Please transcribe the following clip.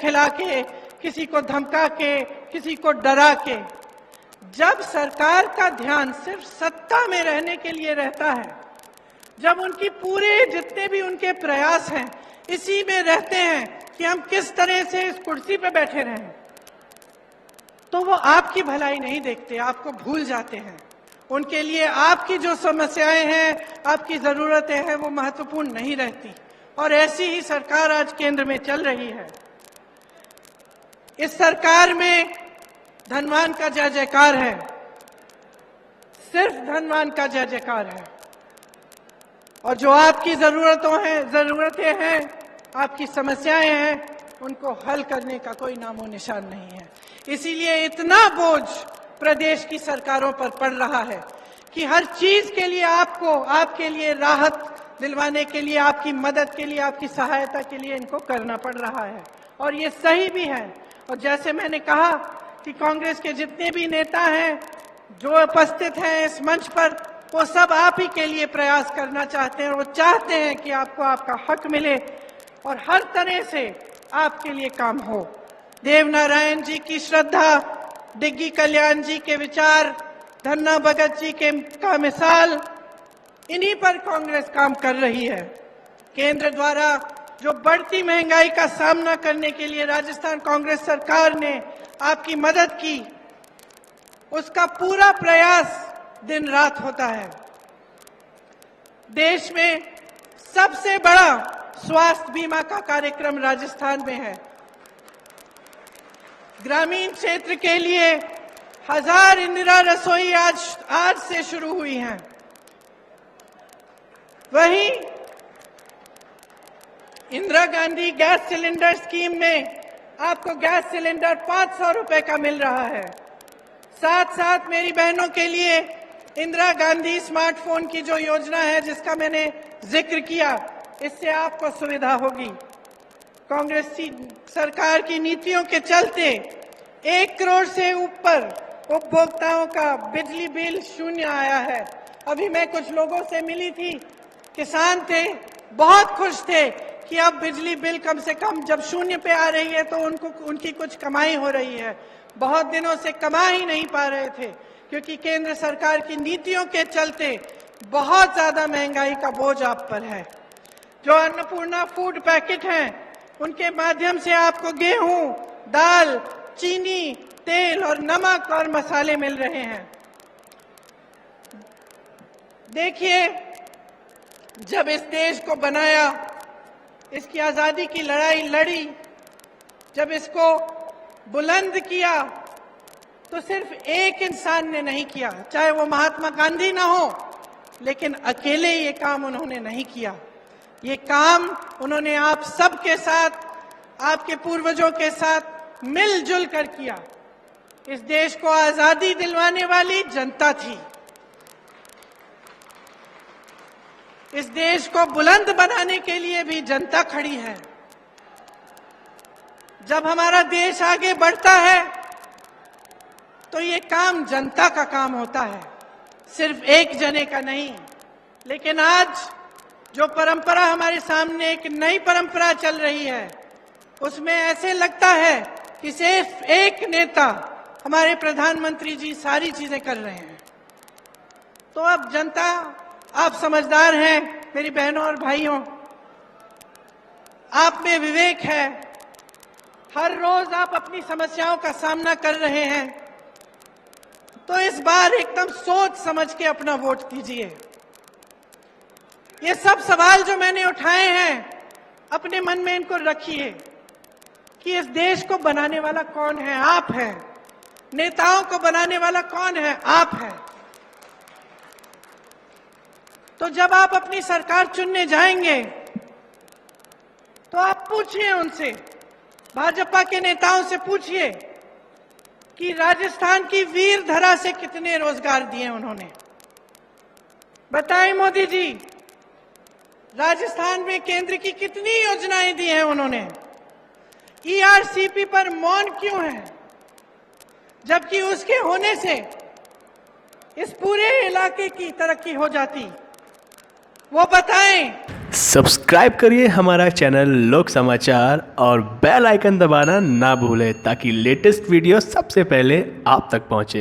खिला के, किसी को धमका के, किसी को डरा के। जब सरकार का ध्यान सिर्फ सत्ता में रहने के लिए रहता है, जब उनकी पूरे जितने भी उनके प्रयास हैं इसी में रहते हैं कि हम किस तरह से इस कुर्सी पे बैठे रहें, तो वो आपकी भलाई नहीं देखते, आपको भूल जाते हैं। उनके लिए आपकी जो समस्याएं हैं, आपकी जरूरतें हैं, वो महत्वपूर्ण नहीं रहती। और ऐसी ही सरकार आज केंद्र में चल रही है। इस सरकार में धनवान का जय जयकार है, सिर्फ धनवान का जय जयकार है। और जो आपकी जरूरतें हैं, आपकी समस्याएं हैं, उनको हल करने का कोई नामो निशान नहीं है। इसीलिए इतना बोझ प्रदेश की सरकारों पर पड़ रहा है कि हर चीज के लिए आपके लिए राहत दिलवाने के लिए, आपकी मदद के लिए, आपकी सहायता के लिए इनको करना पड़ रहा है। और ये सही भी है। और जैसे मैंने कहा कि कांग्रेस के जितने भी नेता हैं जो उपस्थित हैं इस मंच पर, वो सब आप ही के लिए प्रयास करना चाहते हैं। वो चाहते हैं कि आपको आपका हक मिले और हर तरह से आपके लिए काम हो। देवनारायण जी की श्रद्धा, डिग्गी कल्याण जी के विचार, धन्ना भगत जी का मिसाल, इन्हीं पर कांग्रेस काम कर रही है। केंद्र द्वारा जो बढ़ती महंगाई का सामना करने के लिए राजस्थान कांग्रेस सरकार ने आपकी मदद की, उसका पूरा प्रयास दिन रात होता है। देश में सबसे बड़ा स्वास्थ्य बीमा का कार्यक्रम राजस्थान में है। ग्रामीण क्षेत्र के लिए 1000 इंदिरा रसोई आज से शुरू हुई हैं। वहीं Indira Gandhi gas cylinder scheme में आपको गैस सिलेंडर 500 रुपए का मिल रहा है। साथ साथ मेरी बहनों के लिए इंदिरा गांधी स्मार्टफोन की जो योजना है, जिसका मैंने जिक्र किया, इससे आपको सुविधा होगी। कांग्रेस सरकार की नीतियों के चलते 1 करोड़ से ऊपर उपभोक्ताओं का बिजली बिल शून्य आया है। अभी मैं कुछ लोगों से मिली थी, किसान थे, बहुत खुश थे कि अब बिजली बिल कम से कम जब शून्य पे आ रही है तो उनकी कुछ कमाई हो रही है। बहुत दिनों से कमा ही नहीं पा रहे थे क्योंकि केंद्र सरकार की नीतियों के चलते बहुत ज्यादा महंगाई का बोझ आप पर है। जो अन्नपूर्णा फूड पैकेट हैं, उनके माध्यम से आपको गेहूं, दाल, चीनी, तेल और नमक और मसाले मिल रहे हैं। देखिए, जब इस देश को बनाया, इसकी आजादी की लड़ाई लड़ी, जब इसको बुलंद किया, तो सिर्फ एक इंसान ने नहीं किया, चाहे वो महात्मा गांधी ना हो, लेकिन अकेले ये काम उन्होंने नहीं किया। ये काम उन्होंने आप सबके साथ, आपके पूर्वजों के साथ मिलजुल कर किया। इस देश को आजादी दिलवाने वाली जनता थी। इस देश को बुलंद बनाने के लिए भी जनता खड़ी है। जब हमारा देश आगे बढ़ता है तो ये काम जनता का काम होता है, सिर्फ एक जने का नहीं। लेकिन आज जो परंपरा हमारे सामने एक नई परंपरा चल रही है, उसमें ऐसे लगता है कि सिर्फ एक नेता, हमारे प्रधानमंत्री जी, सारी चीजें कर रहे हैं। तो अब जनता, आप समझदार हैं मेरी बहनों और भाइयों, आप में विवेक है। हर रोज आप अपनी समस्याओं का सामना कर रहे हैं, तो इस बार एकदम सोच समझ के अपना वोट दीजिए। ये सब सवाल जो मैंने उठाए हैं, अपने मन में इनको रखिए कि इस देश को बनाने वाला कौन है? आप हैं। नेताओं को बनाने वाला कौन है? आप हैं। तो जब आप अपनी सरकार चुनने जाएंगे तो आप पूछिए उनसे, भाजपा के नेताओं से पूछिए कि राजस्थान की वीर धरा से कितने रोजगार दिए उन्होंने। बताएं मोदी जी, राजस्थान में केंद्र की कितनी योजनाएं दी हैं उन्होंने। ईआरसीपी पर मौन क्यों है, जबकि उसके होने से इस पूरे इलाके की तरक्की हो जाती। वो बताएं सब्सक्राइब करिए हमारा चैनल लोक समाचार और बेल आइकन दबाना ना भूलें ताकि लेटेस्ट वीडियो सबसे पहले आप तक पहुंचे।